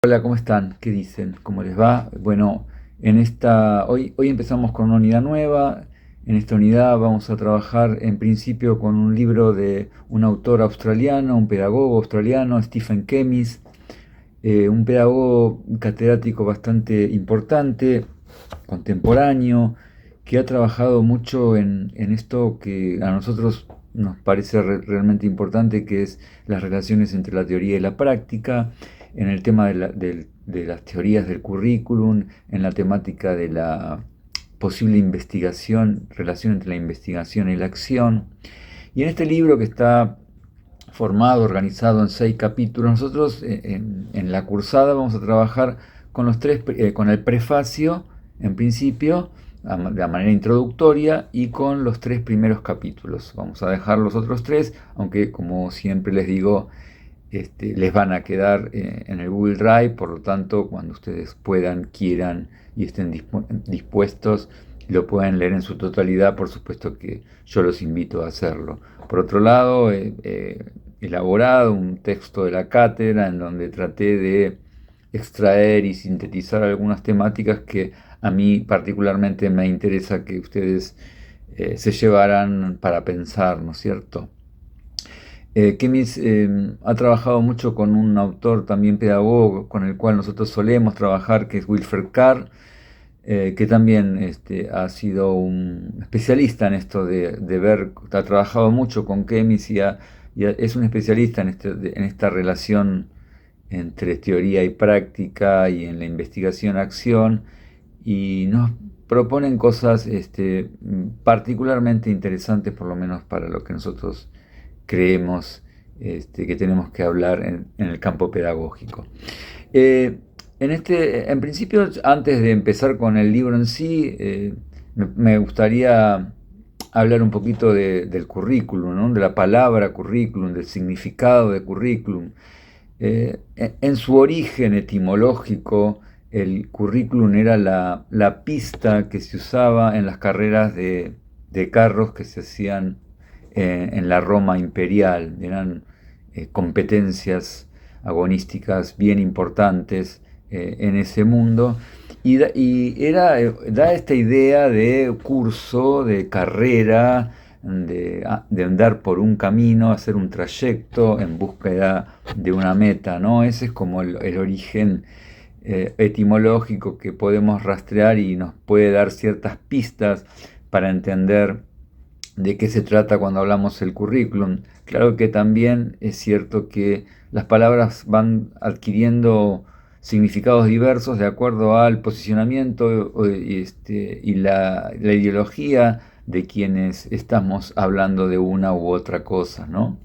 Hola, ¿cómo están? ¿Qué dicen? ¿Cómo les va? Bueno, hoy empezamos con una unidad nueva. En esta unidad vamos a trabajar en principio con un libro de un autor australiano, un pedagogo australiano, Stephen Kemmis, un pedagogo catedrático bastante importante, contemporáneo, que ha trabajado mucho en esto que a nosotros nos parece realmente importante, que es las relaciones entre la teoría y la práctica, en el tema de las teorías del currículum, en la temática de la posible investigación, relación entre la investigación y la acción. Y en este libro, que está formado, organizado en 6 capítulos, nosotros en la cursada vamos a trabajar con el prefacio, en principio, de manera introductoria, y con los 3 primeros capítulos. Vamos a dejar los otros 3, aunque como siempre les digo, les van a quedar en el Google Drive. Por lo tanto, cuando ustedes puedan, quieran y estén dispuestos, lo pueden leer en su totalidad. Por supuesto que yo los invito a hacerlo. Por otro lado, he elaborado un texto de la cátedra en donde traté de extraer y sintetizar algunas temáticas que a mí particularmente me interesa que ustedes se llevaran para pensar, ¿no es cierto? Kemis ha trabajado mucho con un autor también pedagogo con el cual nosotros solemos trabajar, que es Wilfred Carr, que también ha sido un especialista en esto de ver. Ha trabajado mucho con Kemis es un especialista en esta relación entre teoría y práctica y en la investigación-acción, y nos proponen cosas particularmente interesantes, por lo menos para lo que nosotros creemos que tenemos que hablar en el campo pedagógico. Eh, en principio, antes de empezar con el libro en sí, me gustaría hablar un poquito del currículum, ¿no? De la palabra currículum, del significado de currículum. En su origen etimológico, el currículum era la pista que se usaba en las carreras de carros que se hacían en la Roma imperial. Eran competencias agonísticas bien importantes en ese mundo. Da esta idea de curso, de carrera, de andar por un camino, hacer un trayecto en búsqueda de una meta, ¿no? Ese es como el origen etimológico que podemos rastrear y nos puede dar ciertas pistas para entender de qué se trata cuando hablamos del currículum. Claro que también es cierto que las palabras van adquiriendo significados diversos de acuerdo al posicionamiento y la ideología de quienes estamos hablando de una u otra cosa, ¿no?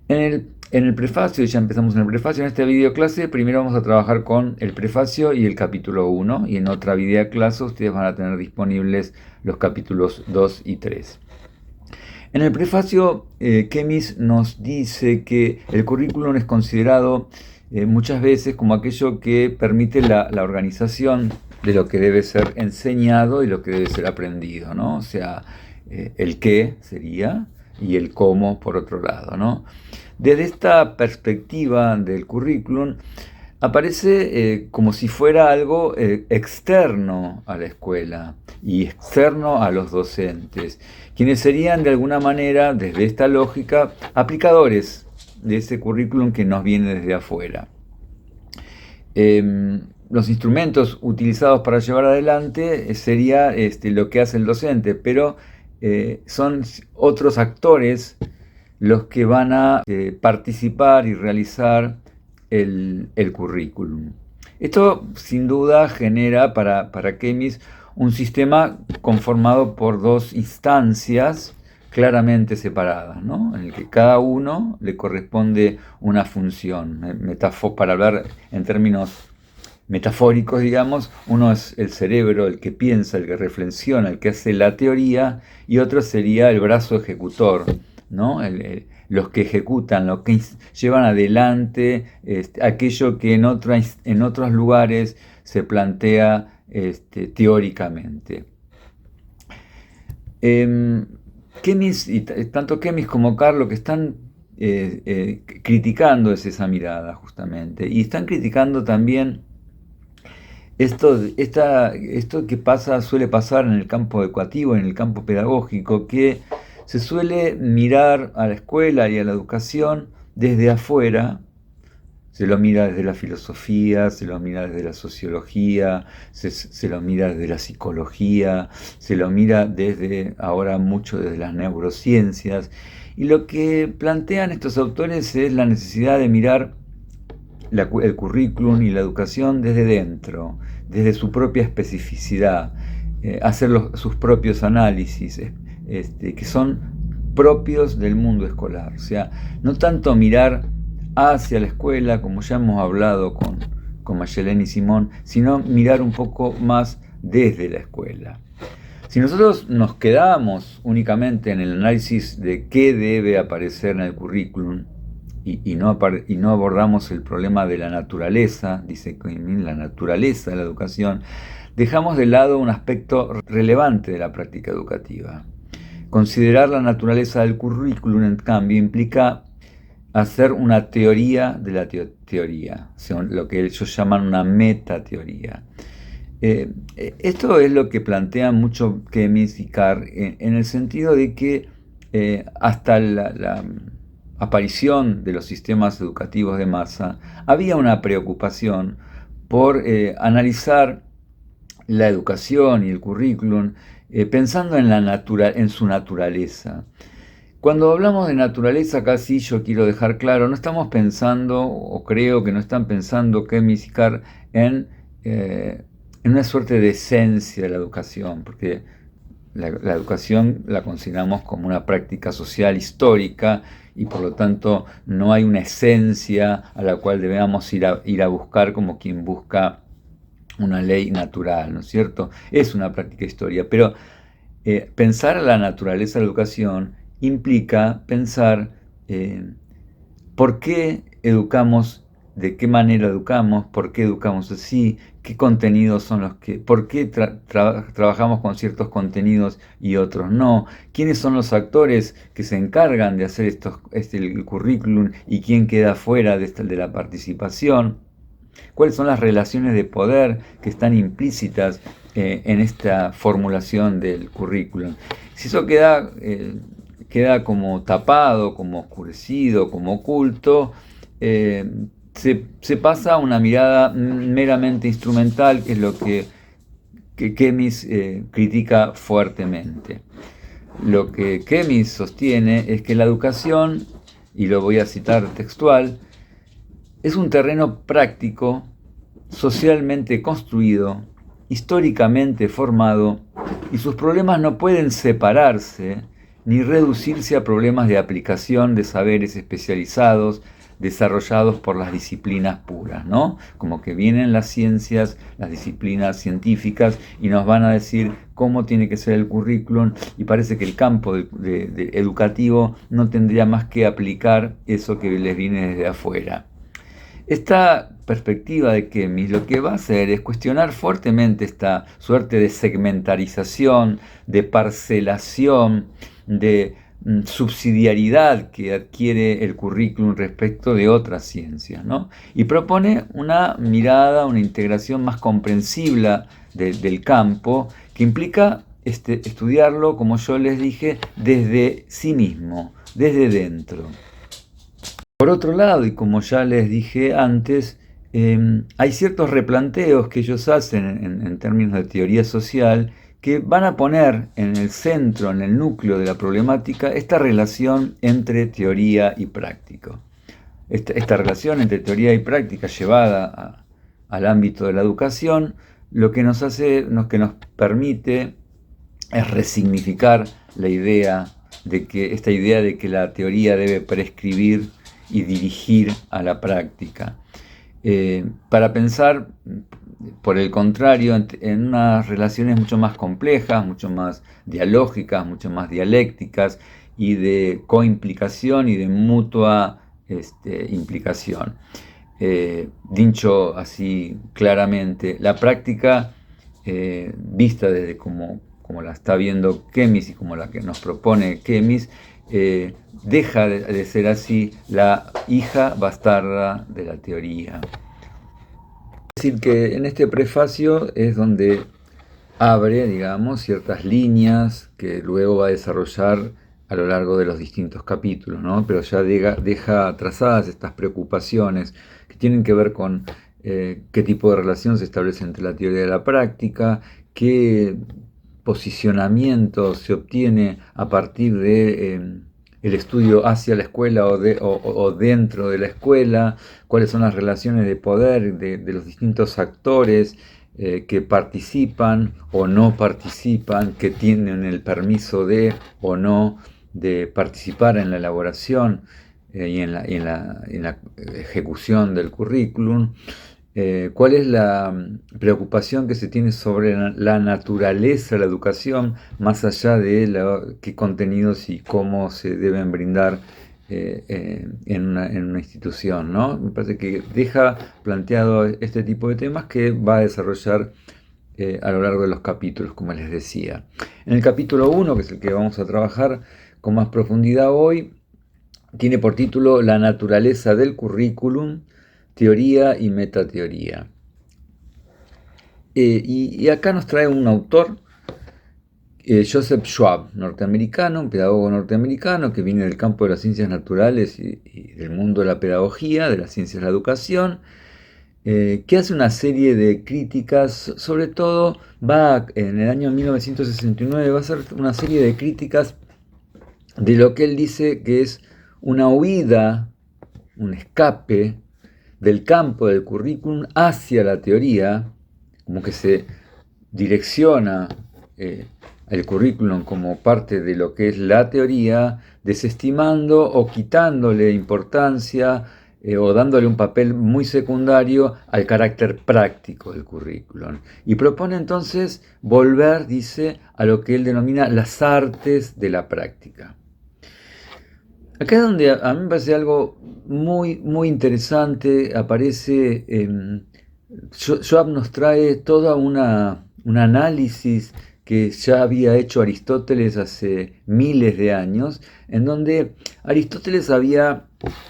En el prefacio, ya empezamos en el prefacio. En esta videoclase primero vamos a trabajar con el prefacio y el capítulo 1, y en otra videoclase ustedes van a tener disponibles los capítulos 2 y 3. En el prefacio, Kemis nos dice que el currículum es considerado muchas veces como aquello que permite la organización de lo que debe ser enseñado y lo que debe ser aprendido, ¿no? O sea, el qué sería y el cómo por otro lado, ¿no? Desde esta perspectiva del currículum, aparece como si fuera algo externo a la escuela y externo a los docentes, quienes serían de alguna manera, desde esta lógica, aplicadores de ese currículum que nos viene desde afuera. Los instrumentos utilizados para llevar adelante sería lo que hace el docente, pero son otros actores los que van a participar y realizar el currículum. Esto sin duda genera para Kemis un sistema conformado por dos instancias claramente separadas, ¿no? En el que cada uno le corresponde una función. Para hablar en términos metafóricos, digamos, uno es el cerebro, el que piensa, el que reflexiona, el que hace la teoría, y otro sería el brazo ejecutor, ¿no? Los que ejecutan, los que llevan adelante aquello que en otros lugares se plantea teóricamente. Kemis, tanto Kemis como Carr, lo que están criticando esa mirada justamente. Y están criticando también esto que suele pasar en el campo educativo, en el campo pedagógico, que se suele mirar a la escuela y a la educación desde afuera. Se lo mira desde la filosofía, se lo mira desde la sociología, se lo mira desde la psicología, se lo mira desde, ahora mucho desde las neurociencias. Y lo que plantean estos autores es la necesidad de mirar el currículum y la educación desde dentro, desde su propia especificidad, hacer sus propios análisis, que son propios del mundo escolar. O sea, no tanto mirar hacia la escuela, como ya hemos hablado con Mayelén y Simón, sino mirar un poco más desde la escuela. Si nosotros nos quedamos únicamente en el análisis de qué debe aparecer en el currículum y no abordamos el problema de la naturaleza, dice Coimin, la naturaleza de la educación, dejamos de lado un aspecto relevante de la práctica educativa. Considerar la naturaleza del currículum, en cambio, implica hacer una teoría de la teoría, o sea, lo que ellos llaman una metateoría. Esto es lo que plantean mucho Kemis y Carr, en el sentido de que hasta la aparición de los sistemas educativos de masa había una preocupación por analizar la educación y el currículum pensando en su naturaleza. Cuando hablamos de naturaleza, acá sí yo quiero dejar claro, no estamos pensando, o creo que no están pensando Kemis y Carr en una suerte de esencia de la educación, porque la educación la consideramos como una práctica social histórica y por lo tanto no hay una esencia a la cual debamos ir a buscar como quien busca una ley natural, ¿no es cierto? Es una práctica histórica, pero pensar la naturaleza de la educación implica pensar por qué educamos, de qué manera educamos, por qué educamos así, qué contenidos son los que, por qué trabajamos con ciertos contenidos y otros no, quiénes son los actores que se encargan de hacer el currículum y quién queda fuera de la participación, cuáles son las relaciones de poder que están implícitas en esta formulación del currículum. Si eso queda como tapado, como oscurecido, como oculto, se pasa a una mirada meramente instrumental, que es lo que Kemis critica fuertemente. Lo que Kemis sostiene es que la educación, y lo voy a citar textual, es un terreno práctico, socialmente construido, históricamente formado, y sus problemas no pueden separarse ni reducirse a problemas de aplicación de saberes especializados desarrollados por las disciplinas puras, ¿no? Como que vienen las ciencias, las disciplinas científicas y nos van a decir cómo tiene que ser el currículum, y parece que el campo educativo no tendría más que aplicar eso que les viene desde afuera. Esta perspectiva de Kemis lo que va a hacer es cuestionar fuertemente esta suerte de segmentarización, de parcelación, de subsidiariedad que adquiere el currículum respecto de otras ciencias, ¿no? Y propone una mirada, una integración más comprensible del campo, que implica estudiarlo, como yo les dije, desde sí mismo, desde dentro. Por otro lado, y como ya les dije antes, hay ciertos replanteos que ellos hacen en términos de teoría social que van a poner en el centro, en el núcleo de la problemática, esta relación entre teoría y práctica. Esta relación entre teoría y práctica llevada al ámbito de la educación, lo que nos permite es resignificar esta idea de que la teoría debe prescribir y dirigir a la práctica. Para pensar, por el contrario, en unas relaciones mucho más complejas, mucho más dialógicas, mucho más dialécticas y de coimplicación y de mutua implicación. Dicho así claramente, la práctica vista desde como la está viendo Kemis y como la que nos propone Kemis, deja de ser así la hija bastarda de la teoría. Es decir, que en este prefacio es donde abre, digamos, ciertas líneas que luego va a desarrollar a lo largo de los distintos capítulos, ¿no? Pero ya deja trazadas estas preocupaciones que tienen que ver con qué tipo de relación se establece entre la teoría y la práctica, qué posicionamiento se obtiene a partir de el estudio hacia la escuela o dentro de la escuela, cuáles son las relaciones de poder de los distintos actores que participan o no participan, que tienen el permiso de o no de participar en la elaboración y en la ejecución del currículum. ¿Cuál es la preocupación que se tiene sobre la naturaleza de la educación, más allá de qué contenidos y cómo se deben brindar en una institución, ¿no? Me parece que deja planteado este tipo de temas que va a desarrollar a lo largo de los capítulos, como les decía. En el capítulo 1, que es el que vamos a trabajar con más profundidad hoy, tiene por título La naturaleza del currículum, teoría y metateoría. Y acá nos trae un autor, Joseph Schwab, norteamericano, un pedagogo norteamericano que viene del campo de las ciencias naturales y del mundo de la pedagogía, de las ciencias de la educación, que hace una serie de críticas, sobre todo en el año 1969 va a hacer una serie de críticas de lo que él dice que es una huida, un escape del campo del currículum hacia la teoría, como que se direcciona el currículum como parte de lo que es la teoría, desestimando o quitándole importancia o dándole un papel muy secundario al carácter práctico del currículum. Y propone entonces volver, dice, a lo que él denomina las artes de la práctica. Acá es donde a mí me parece algo muy, muy interesante. Aparece, Schwab nos trae toda un análisis que ya había hecho Aristóteles hace miles de años, en donde Aristóteles había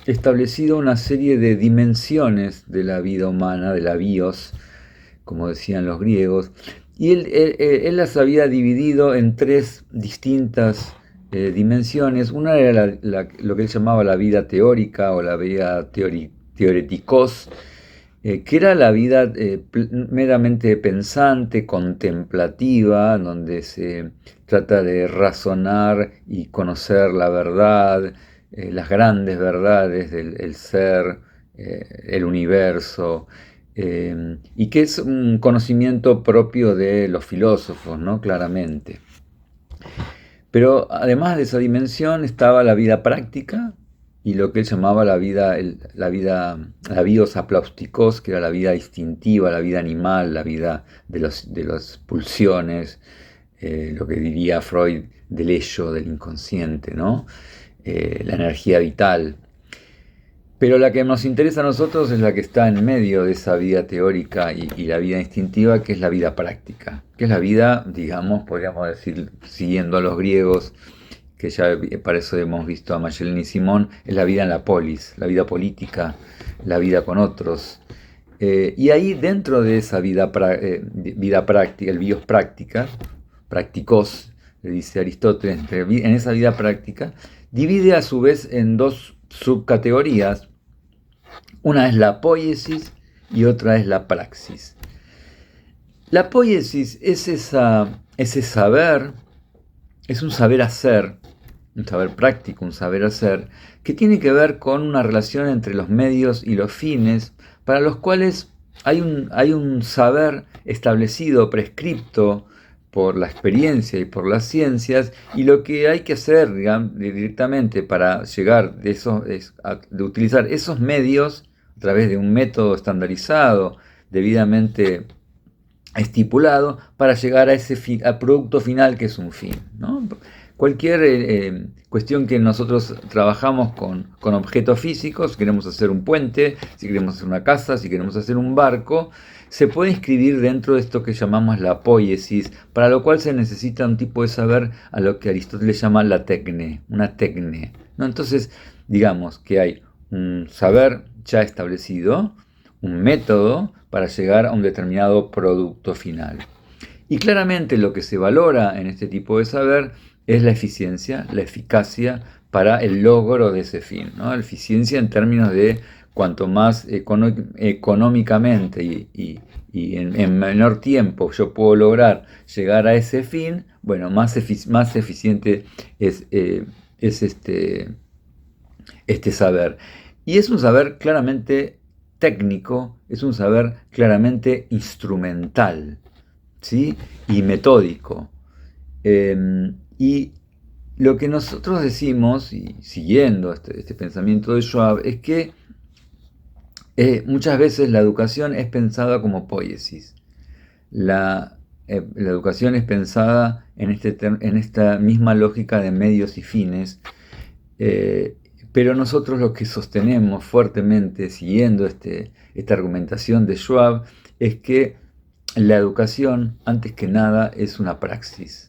establecido una serie de dimensiones de la vida humana, de la bios, como decían los griegos, y él las había dividido en tres distintas dimensiones. Una era lo que él llamaba la vida teórica o la vida teoretikos, que era la vida meramente pensante, contemplativa, donde se trata de razonar y conocer la verdad, las grandes verdades del ser, el universo, y que es un conocimiento propio de los filósofos, ¿no? Claramente. Pero además de esa dimensión estaba la vida práctica y lo que él llamaba la bios aplausticos, que era la vida instintiva, la vida animal, la vida de las pulsiones, lo que diría Freud del ello, del inconsciente, ¿no? La energía vital. Pero la que nos interesa a nosotros es la que está en medio de esa vida teórica y la vida instintiva, que es la vida práctica, que es la vida, digamos, podríamos decir, siguiendo a los griegos, que ya para eso hemos visto a Magellan y Simón, es la vida en la polis, la vida política, la vida con otros. Y ahí dentro de esa vida práctica, el bios práctica, practicos, le dice Aristóteles, en esa vida práctica, divide a su vez en dos subcategorías. Una es la poiesis y otra es la praxis. La poiesis es ese saber, es un saber hacer, un saber práctico, un saber hacer, que tiene que ver con una relación entre los medios y los fines, para los cuales hay un saber establecido, prescripto por la experiencia y por las ciencias, y lo que hay que hacer, digamos, directamente para llegar de utilizar esos medios a través de un método estandarizado, debidamente estipulado, para llegar a ese producto final que es un fin, ¿no? cualquier cuestión que nosotros trabajamos con objetos físicos, si queremos hacer un puente, si queremos hacer una casa, si queremos hacer un barco, se puede inscribir dentro de esto que llamamos la poiesis, para lo cual se necesita un tipo de saber a lo que Aristóteles llama la tecne, una tecne, ¿no? Entonces, digamos que hay un saber ya establecido, un método para llegar a un determinado producto final. Y claramente lo que se valora en este tipo de saber es la eficiencia, la eficacia para el logro de ese fin, ¿no? La eficiencia en términos de cuanto más económicamente y en menor tiempo yo puedo lograr llegar a ese fin, bueno, más eficiente es este saber. Y es un saber claramente técnico, es un saber claramente instrumental, ¿sí? Y metódico. Y lo que nosotros decimos, y siguiendo este pensamiento de Schwab, es que muchas veces la educación es pensada como poiesis. La educación es pensada en esta misma lógica de medios y fines, pero nosotros lo que sostenemos fuertemente, siguiendo esta argumentación de Schwab, es que la educación, antes que nada, es una praxis.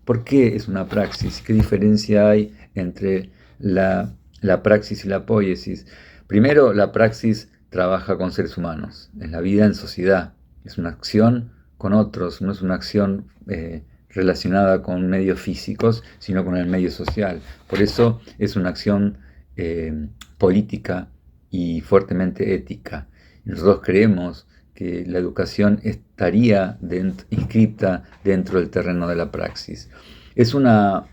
¿Por qué es una praxis? ¿Qué diferencia hay entre la praxis y la poiesis? Primero, la praxis trabaja con seres humanos, es la vida en sociedad, es una acción con otros, no es una acción relacionada con medios físicos, sino con el medio social. Por eso es una acción política y fuertemente ética. Nosotros creemos que la educación estaría inscripta dentro del terreno de la praxis. Es una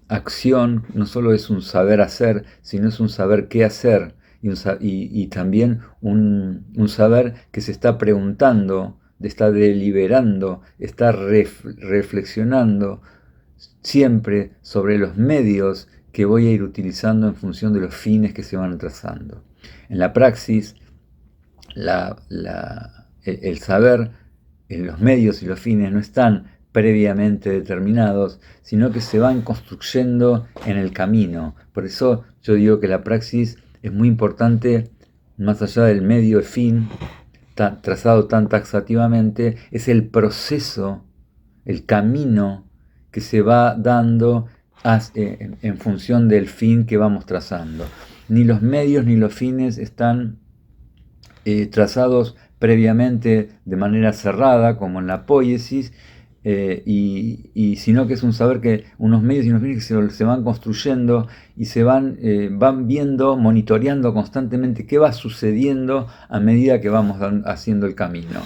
acción, no solo es un saber hacer, sino es un saber qué hacer, y también un saber que se está preguntando, está deliberando, está reflexionando siempre sobre los medios que voy a ir utilizando en función de los fines que se van trazando. En la praxis, el saber, los medios y los fines no están previamente determinados, sino que se van construyendo en el camino. Por eso yo digo que la praxis es muy importante, más allá del medio, el fin, trazado tan taxativamente, es el proceso, el camino que se va dando en función del fin que vamos trazando. Ni los medios ni los fines están trazados previamente de manera cerrada, como en la poiesis, sino que es un saber que unos medios y unos fines que se van construyendo y se van viendo, monitoreando constantemente qué va sucediendo a medida que vamos haciendo el camino.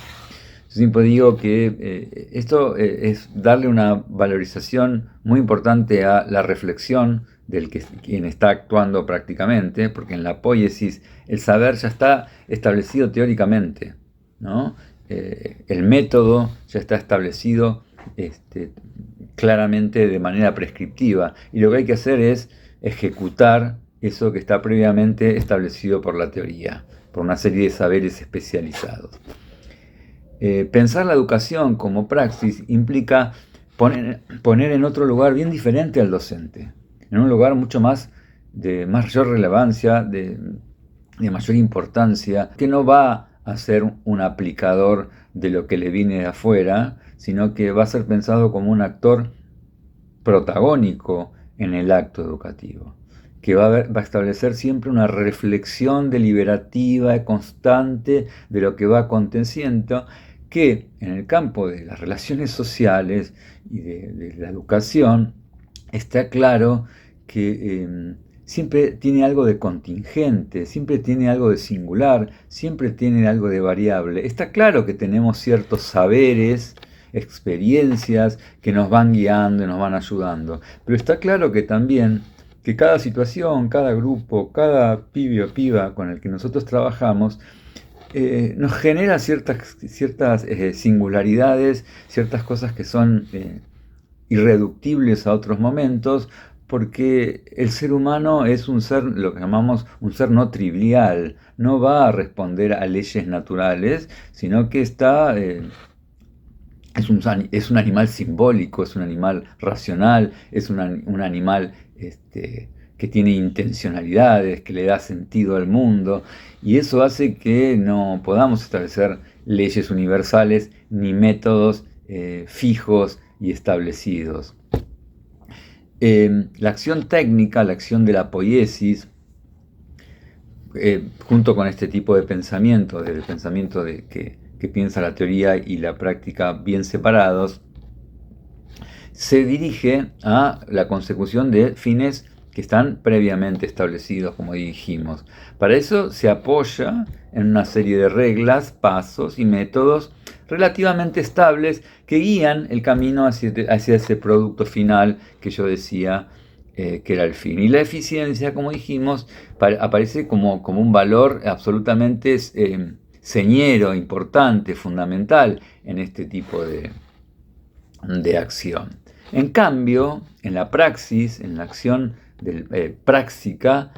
Yo siempre digo que esto es darle una valorización muy importante a la reflexión del quien está actuando prácticamente, porque en la poiesis el saber ya está establecido teóricamente, ¿no? El método ya está establecido claramente de manera prescriptiva, y lo que hay que hacer es ejecutar eso que está previamente establecido por la teoría, por una serie de saberes especializados. Pensar la educación como praxis implica poner en otro lugar bien diferente al docente, en un lugar mucho más de mayor relevancia, de mayor importancia, que no va a ser un aplicador de lo que le viene de afuera, sino que va a ser pensado como un actor protagónico en el acto educativo, que va a establecer siempre una reflexión deliberativa, constante de lo que va aconteciendo, que en el campo de las relaciones sociales y de la educación está claro que siempre tiene algo de contingente, siempre tiene algo de singular, siempre tiene algo de variable. Está claro que tenemos ciertos saberes, experiencias que nos van guiando y nos van ayudando, pero está claro que también que cada situación, cada grupo, cada pibe o piba con el que nosotros trabajamos nos genera ciertas singularidades, ciertas cosas que son irreductibles a otros momentos, porque el ser humano es un ser, lo que llamamos un ser no trivial, no va a responder a leyes naturales, sino que está es un animal simbólico, es un animal racional, es un animal que tiene intencionalidades, que le da sentido al mundo, y eso hace que no podamos establecer leyes universales ni métodos fijos y establecidos. La acción técnica, la acción de la poiesis, junto con este tipo de pensamiento, del pensamiento que piensa la teoría y la práctica bien separados, se dirige a la consecución de fines que están previamente establecidos, como dijimos. Para eso se apoya en una serie de reglas, pasos y métodos relativamente estables que guían el camino hacia ese producto final que yo decía que era el fin. Y la eficiencia, como dijimos, aparece como un valor absolutamente señero, importante, fundamental en este tipo de acción. En cambio, en la praxis, en la acción práctica,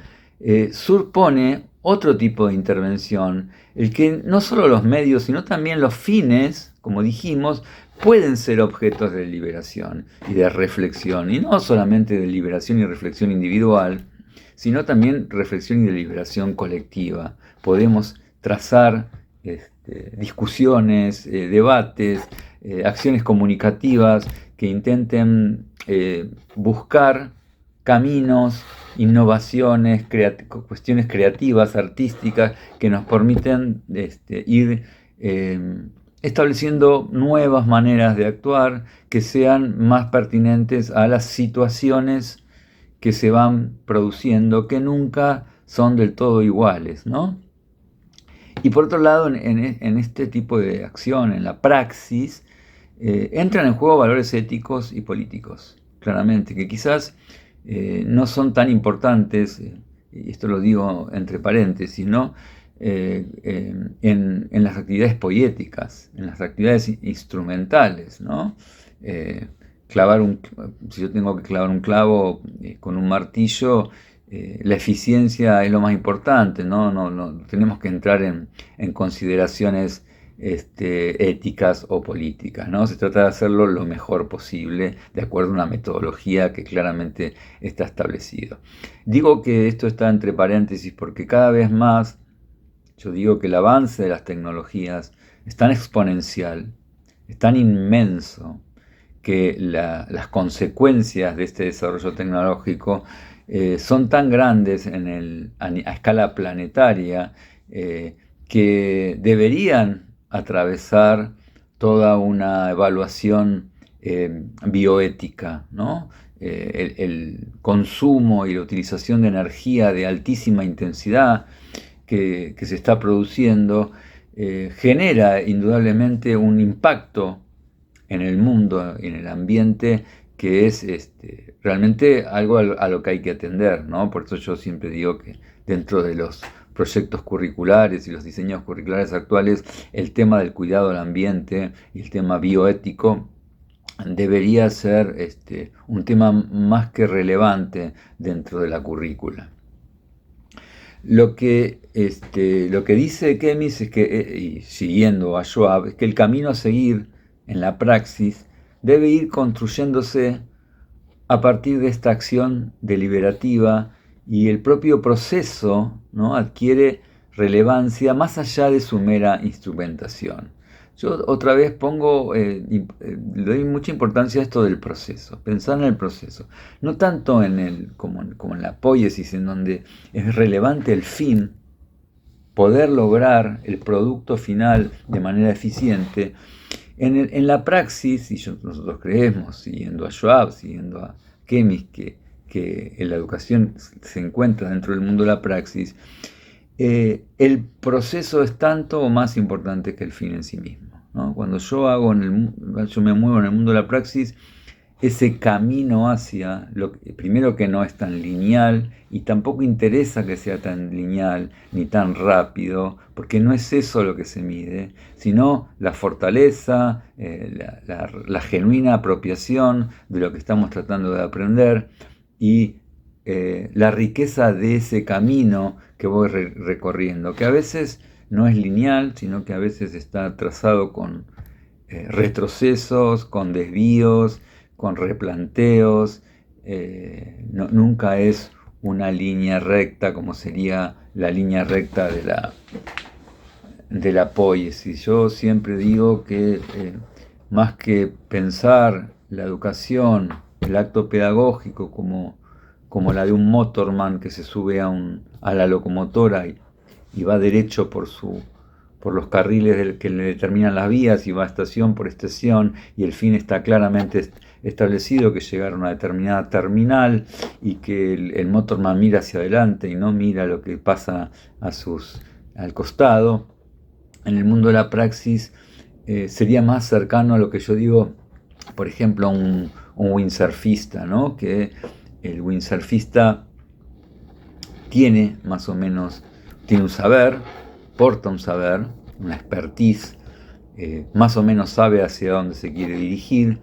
supone otro tipo de intervención, el que no solo los medios, sino también los fines, como dijimos, pueden ser objetos de liberación y de reflexión, y no solamente de liberación y reflexión individual, sino también reflexión y deliberación colectiva. Podemos trazar discusiones, debates, acciones comunicativas que intenten buscar caminos, innovaciones, cuestiones creativas, artísticas, que nos permiten ir estableciendo nuevas maneras de actuar que sean más pertinentes a las situaciones que se van produciendo, que nunca son del todo iguales, ¿no? Y por otro lado, en este tipo de acción, en la praxis, entran en juego valores éticos y políticos, claramente, que quizás no son tan importantes, y esto lo digo entre paréntesis, ¿no? En las actividades poéticas, en las actividades instrumentales, ¿no? Si yo tengo que clavar un clavo con un martillo, la eficiencia es lo más importante, ¿no? No tenemos que entrar en consideraciones éticas o políticas, ¿no? Se trata de hacerlo lo mejor posible, de acuerdo a una metodología que claramente está establecido. Digo que esto está entre paréntesis porque cada vez más yo digo que el avance de las tecnologías es tan exponencial, es tan inmenso, que las consecuencias de este desarrollo tecnológico son tan grandes a escala planetaria que deberían atravesar toda una evaluación bioética, ¿no? El consumo y la utilización de energía de altísima intensidad que se está produciendo genera indudablemente un impacto en el mundo, en el ambiente, que es realmente algo a lo que hay que atender, ¿no? Por eso yo siempre digo que dentro de los proyectos curriculares y los diseños curriculares actuales, el tema del cuidado del ambiente y el tema bioético debería ser un tema más que relevante dentro de la currícula. Lo que dice Kemis es que, y siguiendo a Schwab, es que el camino a seguir en la praxis debe ir construyéndose a partir de esta acción deliberativa, y el propio proceso, ¿no?, adquiere relevancia más allá de su mera instrumentación. Yo otra vez le doy mucha importancia a esto del proceso, pensar en el proceso, no tanto como en la poiesis, en donde es relevante el fin, poder lograr el producto final de manera eficiente. En la praxis, y nosotros creemos, siguiendo a Schwab, siguiendo a Kemis, que en la educación se encuentra dentro del mundo de la praxis, el proceso es tanto o más importante que el fin en sí mismo, ¿no? Cuando yo me muevo en el mundo de la praxis, ese camino hacia primero, que no es tan lineal, y tampoco interesa que sea tan lineal ni tan rápido, porque no es eso lo que se mide, sino la fortaleza, la genuina apropiación de lo que estamos tratando de aprender, y la riqueza de ese camino que voy recorriendo, que a veces no es lineal, sino que a veces está trazado con retrocesos, con desvíos, con replanteos. Nunca es una línea recta como sería la línea recta de la poiesis. Yo siempre digo que más que pensar la educación, el acto pedagógico como la de un motorman que se sube a la locomotora y va derecho por los carriles que le determinan las vías y va estación por estación y el fin está claramente establecido, que llegar a una determinada terminal y que el motorman mira hacia adelante y no mira lo que pasa al costado. En el mundo de la praxis sería más cercano a lo que yo digo, por ejemplo, a un windsurfista, ¿no? Que el windsurfista tiene más o menos, tiene un saber, porta un saber, una expertise, más o menos sabe hacia dónde se quiere dirigir,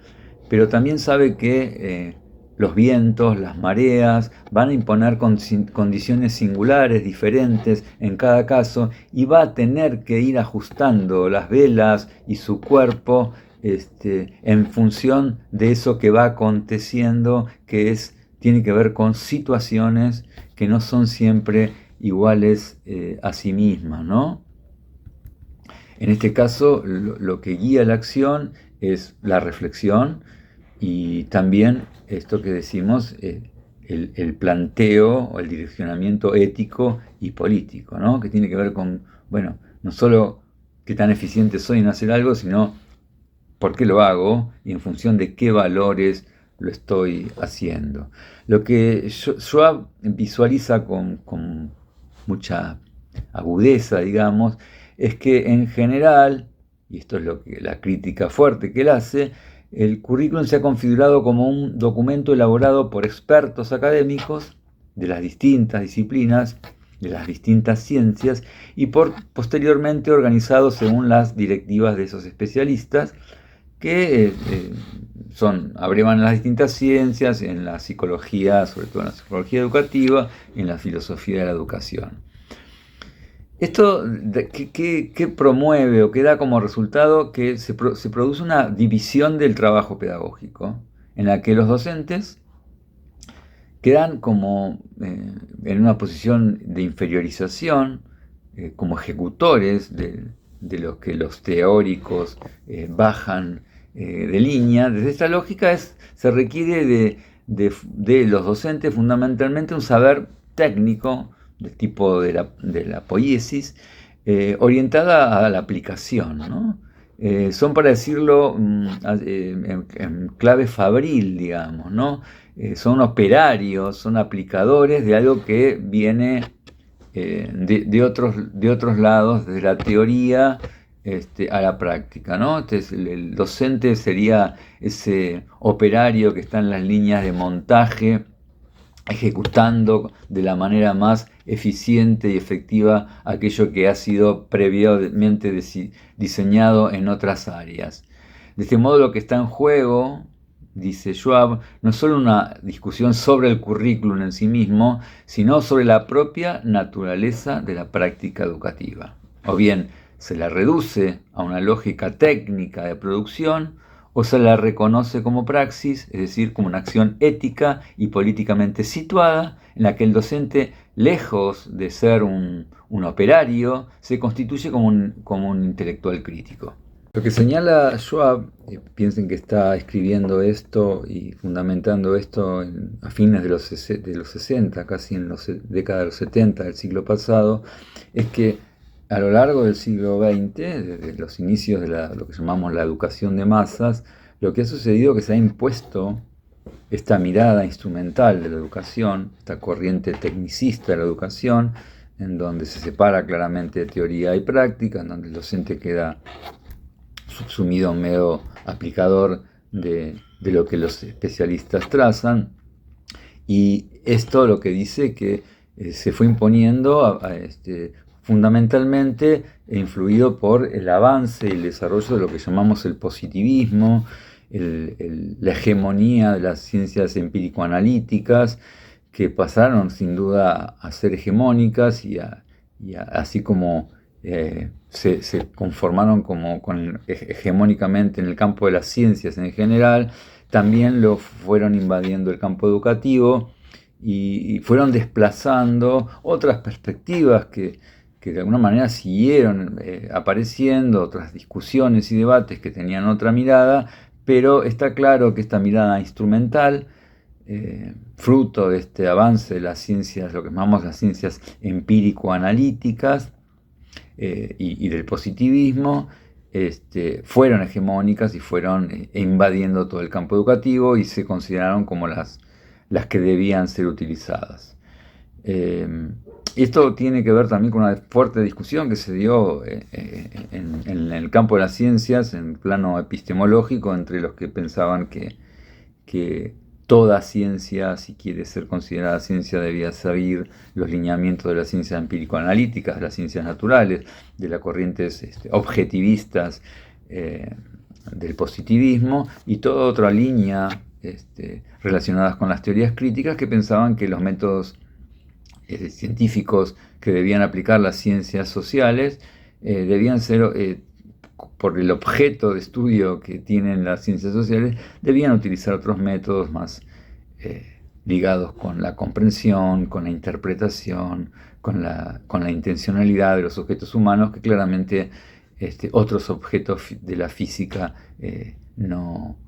pero también sabe que los vientos, las mareas van a imponer condiciones singulares, diferentes en cada caso, y va a tener que ir ajustando las velas y su cuerpo en función de eso que va aconteciendo, tiene que ver con situaciones que no son siempre iguales a sí mismas, ¿no? En este caso, lo que guía la acción es la reflexión y también esto que decimos, el planteo o el direccionamiento ético y político, ¿no? Que tiene que ver con, bueno, no solo qué tan eficiente soy en hacer algo, sino por qué lo hago y en función de qué valores lo estoy haciendo. Lo que Schwab visualiza con mucha agudeza, digamos, es que en general, y esto es la crítica fuerte que él hace, el currículum se ha configurado como un documento elaborado por expertos académicos de las distintas disciplinas, de las distintas ciencias, y posteriormente organizado según las directivas de esos especialistas, que abrevan las distintas ciencias, en la psicología, sobre todo en la psicología educativa, en la filosofía de la educación. Esto ¿qué promueve o qué da como resultado? Que se produce una división del trabajo pedagógico, en la que los docentes quedan como en una posición de inferiorización, como ejecutores de lo que los teóricos bajan de línea. Desde esta lógica se requiere de los docentes fundamentalmente un saber técnico del tipo de la poiesis, orientada a la aplicación, ¿no? Son, para decirlo en clave fabril, digamos, ¿no? Son operarios, son aplicadores de algo que viene de otros lados, de la teoría a la práctica, ¿no? Entonces, el docente sería ese operario que está en las líneas de montaje, ejecutando de la manera más eficiente y efectiva aquello que ha sido previamente diseñado en otras áreas. De este modo, lo que está en juego, dice Schwab, no es solo una discusión sobre el currículum en sí mismo, sino sobre la propia naturaleza de la práctica educativa. O bien se la reduce a una lógica técnica de producción, o se la reconoce como praxis, es decir, como una acción ética y políticamente situada, en la que el docente, lejos de ser un operario, se constituye como un intelectual crítico. Lo que señala Schwab, piensen que está escribiendo esto y fundamentando esto a fines de los 60, casi en la década de los 70 del siglo pasado, es que a lo largo del siglo XX, desde los inicios de lo que llamamos la educación de masas, lo que ha sucedido es que se ha impuesto esta mirada instrumental de la educación, esta corriente tecnicista de la educación, en donde se separa claramente teoría y práctica, en donde el docente queda subsumido a un mero aplicador de lo que los especialistas trazan. Y esto lo que dice que se fue imponiendo fundamentalmente influido por el avance y el desarrollo de lo que llamamos el positivismo, la hegemonía de las ciencias empírico-analíticas, que pasaron sin duda a ser hegemónicas y así como se conformaron hegemónicamente en el campo de las ciencias en general, también lo fueron invadiendo el campo educativo y fueron desplazando otras perspectivas que de alguna manera siguieron apareciendo, otras discusiones y debates que tenían otra mirada, pero está claro que esta mirada instrumental, fruto de este avance de las ciencias, lo que llamamos las ciencias empírico-analíticas y del positivismo, fueron hegemónicas y fueron invadiendo todo el campo educativo y se consideraron como las que debían ser utilizadas. Esto tiene que ver también con una fuerte discusión que se dio en el campo de las ciencias, en el plano epistemológico, entre los que pensaban que toda ciencia, si quiere ser considerada ciencia, debía seguir los lineamientos de las ciencias empírico-analíticas, de las ciencias naturales, de las corrientes objetivistas del positivismo, y toda otra línea relacionadas con las teorías críticas que pensaban que los métodos científicos que debían aplicar las ciencias sociales debían ser, por el objeto de estudio que tienen las ciencias sociales, debían utilizar otros métodos más ligados con la comprensión, con la interpretación, con la intencionalidad de los objetos humanos, que claramente otros objetos de la física no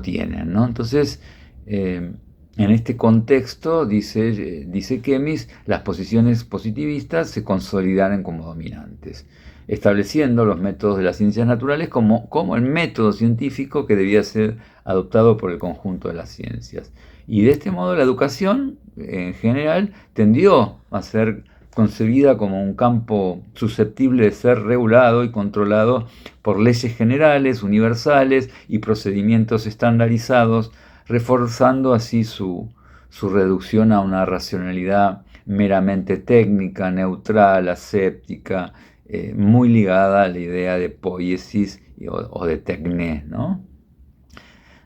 tienen, ¿no? Entonces, en este contexto, dice Kemis, las posiciones positivistas se consolidaron como dominantes, estableciendo los métodos de las ciencias naturales como el método científico que debía ser adoptado por el conjunto de las ciencias. Y de este modo la educación, en general, tendió a ser concebida como un campo susceptible de ser regulado y controlado por leyes generales, universales y procedimientos estandarizados, reforzando así su reducción a una racionalidad meramente técnica, neutral, aséptica, muy ligada a la idea de poiesis o de tecné, ¿no?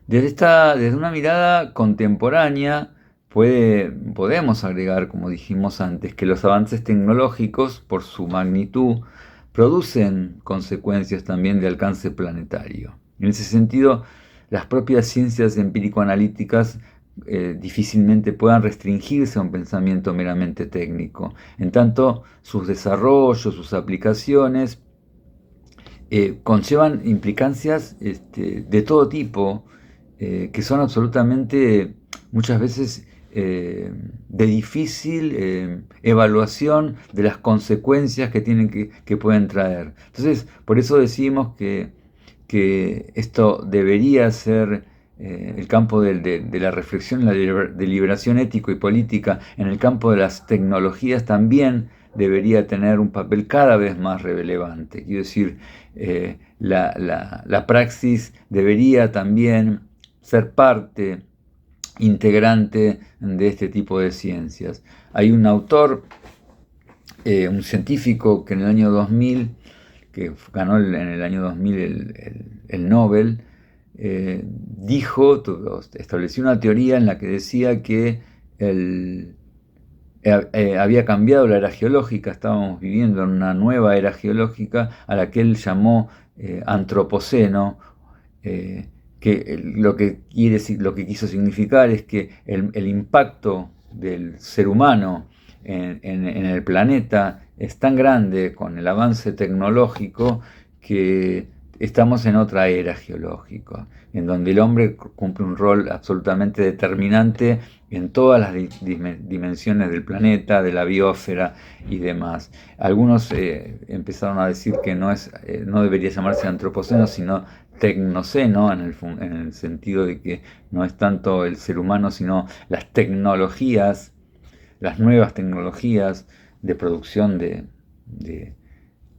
Desde una mirada contemporánea podemos agregar, como dijimos antes, que los avances tecnológicos, por su magnitud, producen consecuencias también de alcance planetario. En ese sentido, las propias ciencias empírico-analíticas difícilmente puedan restringirse a un pensamiento meramente técnico. En tanto, sus desarrollos, sus aplicaciones, conllevan implicancias de todo tipo, que son absolutamente, muchas veces, de difícil evaluación de las consecuencias que pueden traer. Entonces, por eso decimos que esto debería ser el campo de la reflexión, la deliberación ético y política. En el campo de las tecnologías también debería tener un papel cada vez más relevante. Quiero decir, la praxis debería también ser parte integrante de este tipo de ciencias. Hay un autor, un científico que en el año 2000, que ganó en el año 2000 el Nobel, estableció una teoría en la que decía que había cambiado la era geológica, estábamos viviendo en una nueva era geológica a la que él llamó antropoceno, que lo que quiso significar es que el impacto del ser humano en el planeta es tan grande con el avance tecnológico que estamos en otra era geológica, en donde el hombre cumple un rol absolutamente determinante en todas las dimensiones del planeta, de la biosfera y demás. Algunos empezaron a decir que no debería llamarse antropoceno, sino tecnoceno, en el sentido de que no es tanto el ser humano, sino las tecnologías, las nuevas tecnologías de producción de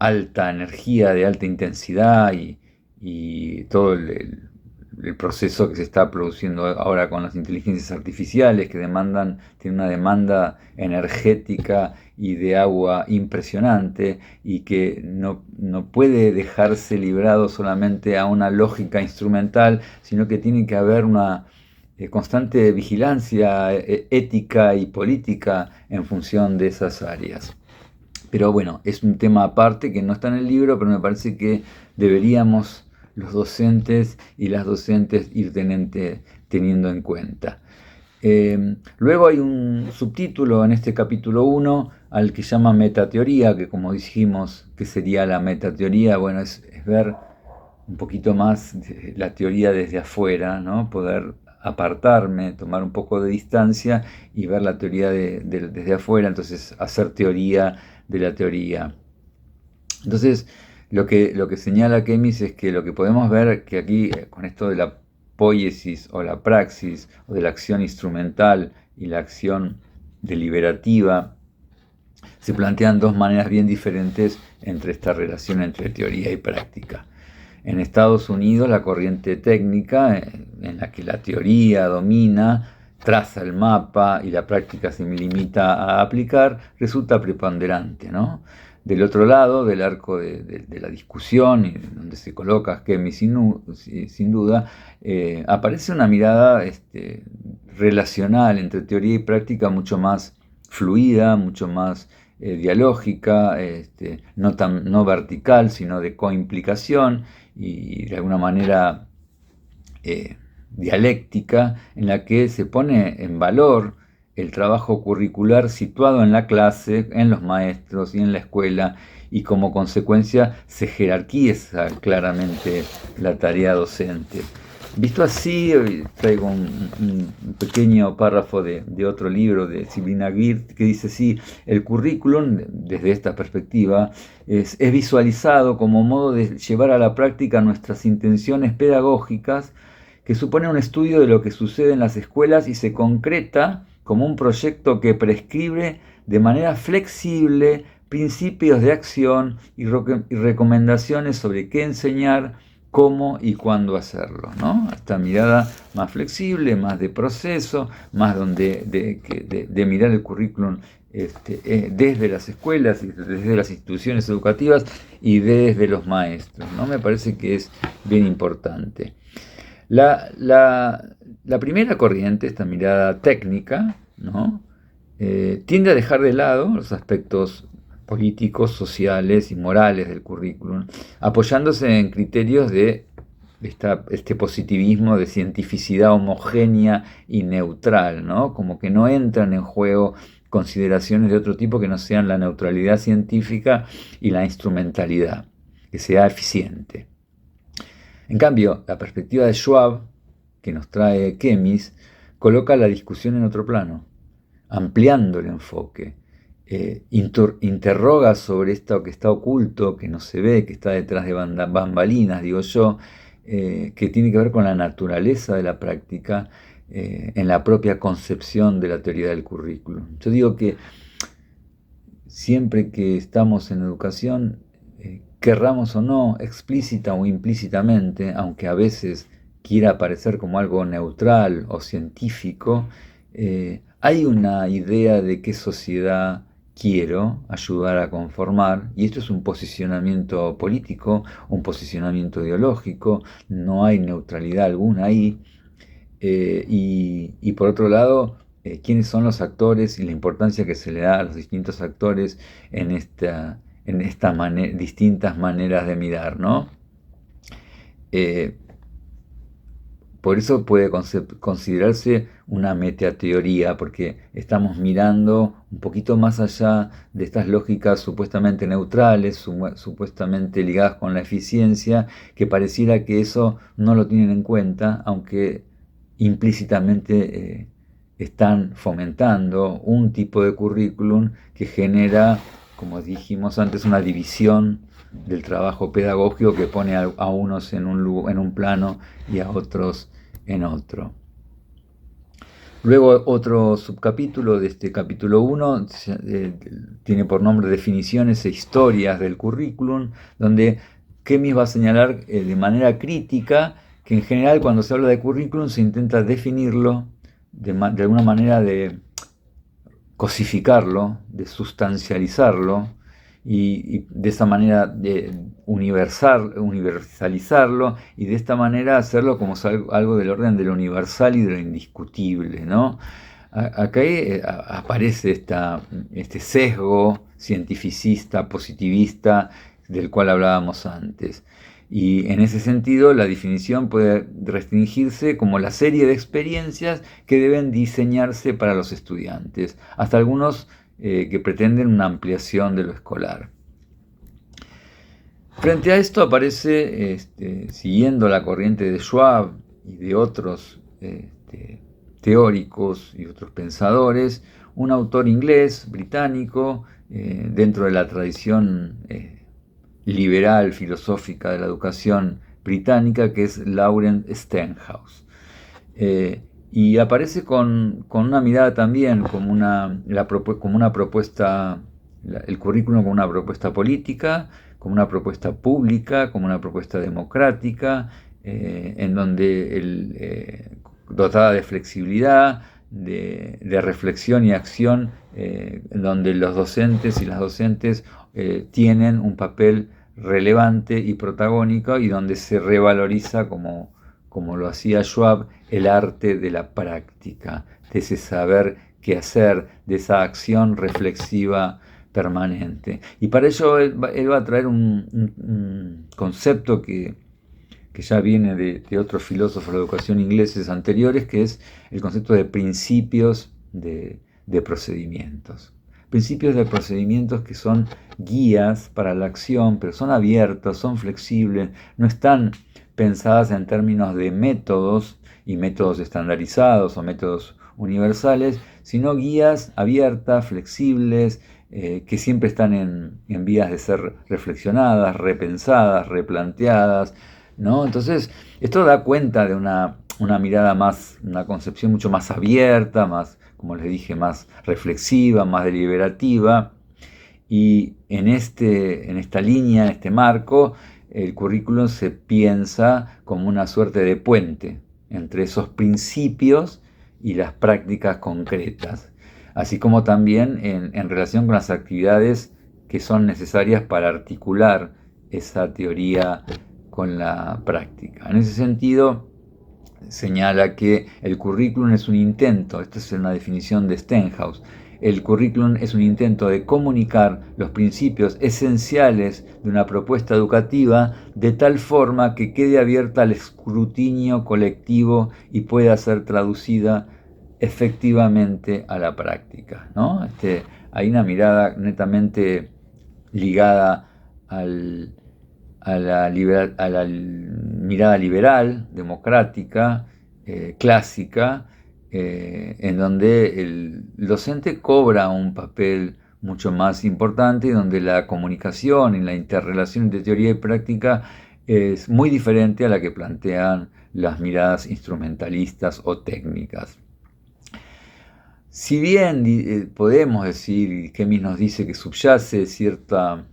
alta energía, de alta intensidad y todo el proceso que se está produciendo ahora con las inteligencias artificiales que tienen una demanda energética y de agua impresionante y que no puede dejarse librado solamente a una lógica instrumental, sino que tiene que haber una constante vigilancia ética y política en función de esas áreas. Pero bueno, es un tema aparte que no está en el libro, pero me parece que deberíamos los docentes y las docentes ir teniendo en cuenta. Luego hay un subtítulo en este capítulo 1 al que llama metateoría, que como dijimos, ¿qué sería la metateoría? Bueno, es ver un poquito más la teoría desde afuera, ¿no? Poder apartarme, tomar un poco de distancia y ver la teoría desde afuera, entonces hacer teoría de la teoría. Entonces, lo que señala Kemis es que lo que podemos ver que aquí, con esto de la poiesis o la praxis, o de la acción instrumental y la acción deliberativa, se plantean dos maneras bien diferentes entre esta relación entre teoría y práctica. En Estados Unidos, la corriente técnica, en la que la teoría domina, traza el mapa y la práctica se limita a aplicar, resulta preponderante, ¿no? Del otro lado del arco de la discusión, y donde se coloca Kemi sin duda, aparece una mirada relacional entre teoría y práctica mucho más fluida, mucho más dialógica, no vertical, sino de coimplicación y de alguna manera dialéctica, en la que se pone en valor el trabajo curricular situado en la clase, en los maestros y en la escuela, y como consecuencia se jerarquiza claramente la tarea docente. Visto así, traigo un pequeño párrafo de otro libro de Sibylla Wirth que dice así: el currículum, desde esta perspectiva, es visualizado como modo de llevar a la práctica nuestras intenciones pedagógicas, que supone un estudio de lo que sucede en las escuelas y se concreta como un proyecto que prescribe de manera flexible principios de acción y recomendaciones sobre qué enseñar, cómo y cuándo hacerlo, ¿no? Esta mirada más flexible, más de proceso, más de mirar el currículum desde las escuelas, desde las instituciones educativas y desde los maestros, ¿no? Me parece que es bien importante. La primera corriente, esta mirada técnica, ¿no? Tiende a dejar de lado los aspectos políticos, sociales y morales del currículum, apoyándose en criterios de este positivismo de cientificidad homogénea y neutral, ¿no? Como que no entran en juego consideraciones de otro tipo que no sean la neutralidad científica y la instrumentalidad, que sea eficiente. En cambio, la perspectiva de Schwab, que nos trae Kemis, coloca la discusión en otro plano, ampliando el enfoque, interroga sobre esto que está oculto, que no se ve, que está detrás de bambalinas, digo yo, que tiene que ver con la naturaleza de la práctica en la propia concepción de la teoría del currículum. Yo digo que siempre que estamos en educación, querramos o no, explícita o implícitamente, aunque a veces quiera parecer como algo neutral o científico, hay una idea de qué sociedad quiero ayudar a conformar, y esto es un posicionamiento político, un posicionamiento ideológico, no hay neutralidad alguna ahí, y por otro lado, quiénes son los actores y la importancia que se le da a los distintos actores en estas distintas maneras de mirar, ¿no? Por eso puede considerarse una metateoría, porque estamos mirando un poquito más allá de estas lógicas supuestamente neutrales, supuestamente ligadas con la eficiencia, que pareciera que eso no lo tienen en cuenta, aunque implícitamente están fomentando un tipo de currículum que genera, como dijimos antes, una división del trabajo pedagógico que pone a unos en un plano y a otros en otro. Luego otro subcapítulo de este capítulo 1 tiene por nombre Definiciones e Historias del Currículum, donde Kemis va a señalar de manera crítica que en general cuando se habla de currículum se intenta definirlo de alguna manera, de cosificarlo, de sustancializarlo, y de esa manera de universalizarlo, y de esta manera hacerlo como algo del orden de lo universal y de lo indiscutible, ¿no? Acá aparece este sesgo cientificista, positivista, del cual hablábamos antes. Y en ese sentido, la definición puede restringirse como la serie de experiencias que deben diseñarse para los estudiantes, hasta algunos que pretenden una ampliación de lo escolar. Frente a esto aparece, siguiendo la corriente de Schwab y de otros teóricos y otros pensadores, un autor inglés, británico, dentro de la tradición liberal, filosófica de la educación británica, que es Lawrence Stenhouse. Y aparece con una mirada también, como una propuesta, el currículum como una propuesta política, como una propuesta pública, como una propuesta democrática, en donde dotada de flexibilidad, de reflexión y acción, en donde los docentes y las docentes tienen un papel relevante y protagónico, y donde se revaloriza, como lo hacía Schwab, el arte de la práctica, de ese saber qué hacer, de esa acción reflexiva permanente. Y para ello él va a traer un concepto que ya viene de otros filósofos de la educación ingleses anteriores, que es el concepto de principios de procedimientos. Principios de procedimientos que son guías para la acción, pero son abiertas, son flexibles, no están pensadas en términos de métodos y métodos estandarizados o métodos universales, sino guías abiertas, flexibles, que siempre están en vías de ser reflexionadas, repensadas, replanteadas, ¿no? Entonces, esto da cuenta de una mirada más, una concepción mucho más abierta, más, como les dije, más reflexiva, más deliberativa. Y en esta línea, en este marco, el currículum se piensa como una suerte de puente entre esos principios y las prácticas concretas, así como también en relación con las actividades que son necesarias para articular esa teoría con la práctica. En ese sentido, señala que el currículum es un intento, esta es una definición de Stenhouse, el currículum es un intento de comunicar los principios esenciales de una propuesta educativa de tal forma que quede abierta al escrutinio colectivo y pueda ser traducida efectivamente a la práctica, ¿no? Hay una mirada netamente ligada a la mirada liberal, democrática, clásica, en donde el docente cobra un papel mucho más importante, y donde la comunicación y la interrelación entre teoría y práctica es muy diferente a la que plantean las miradas instrumentalistas o técnicas. Si bien podemos decir, Kemis nos dice que subyace cierta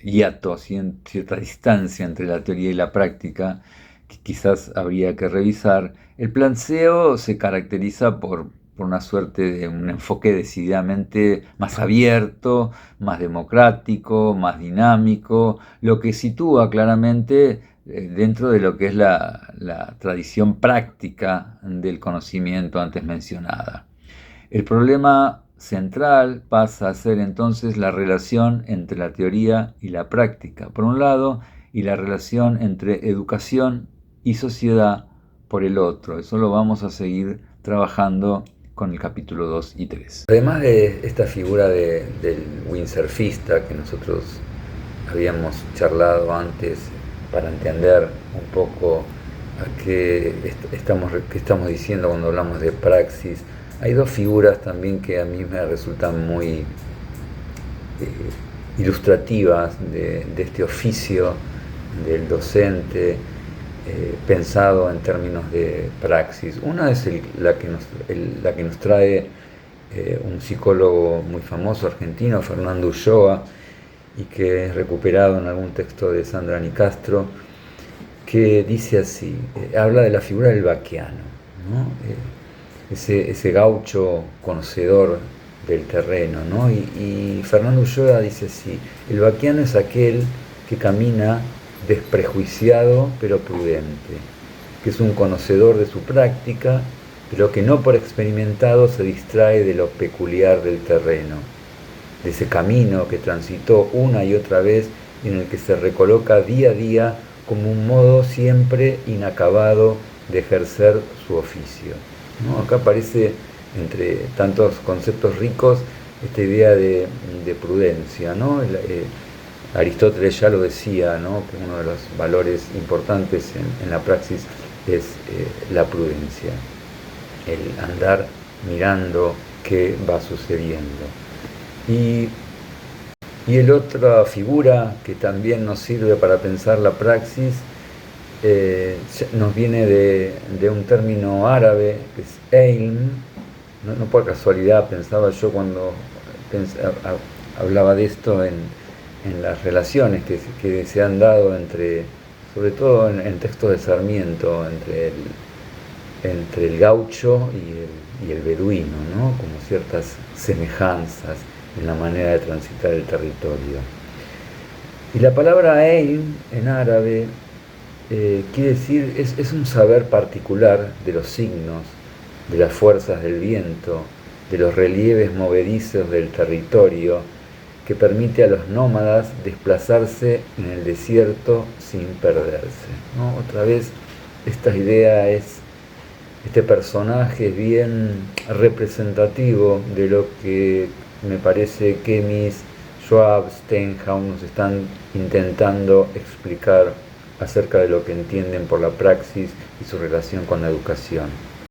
hiato, cierta distancia entre la teoría y la práctica, que quizás habría que revisar, el planteo se caracteriza por una suerte de un enfoque decididamente más abierto, más democrático, más dinámico, lo que sitúa claramente dentro de lo que es la tradición práctica del conocimiento antes mencionada. El problema central pasa a ser entonces la relación entre la teoría y la práctica, por un lado, y la relación entre educación y sociedad por el otro. Eso lo vamos a seguir trabajando con el capítulo 2 y 3. Además de esta figura del windsurfista que nosotros habíamos charlado antes, para entender un poco a qué estamos diciendo cuando hablamos de praxis, hay dos figuras también que a mí me resultan muy ilustrativas de este oficio del docente, pensado en términos de praxis. Una es la que nos trae un psicólogo muy famoso argentino, Fernando Ulloa, y que es recuperado en algún texto de Sandra Nicastro, que dice así, habla de la figura del vaquiano, ¿no? Ese gaucho conocedor del terreno, ¿no? Y Fernando Ulloa dice así: el vaquiano es aquel que camina desprejuiciado pero prudente, que es un conocedor de su práctica, pero que no por experimentado se distrae de lo peculiar del terreno, de ese camino que transitó una y otra vez y en el que se recoloca día a día como un modo siempre inacabado de ejercer su oficio, ¿no? Acá aparece, entre tantos conceptos ricos, esta idea de prudencia, ¿no? Aristóteles ya lo decía, ¿no? Que uno de los valores importantes en la praxis es la prudencia, el andar mirando qué va sucediendo. Y el otra figura que también nos sirve para pensar la praxis nos viene de un término árabe que es ilm. No por casualidad pensaba yo cuando hablaba de esto en las relaciones que se han dado entre, sobre todo en textos de Sarmiento, entre el gaucho y el beduino, ¿no? Como ciertas semejanzas en la manera de transitar el territorio. Y la palabra ilm en árabe quiere decir, es un saber particular de los signos, de las fuerzas del viento, de los relieves movedizos del territorio, que permite a los nómadas desplazarse en el desierto sin perderse, ¿no? Otra vez, esta idea este personaje es bien representativo de lo que me parece que Kemis, Schwab, Steinhaus nos están intentando explicar acerca de lo que entienden por la praxis y su relación con la educación.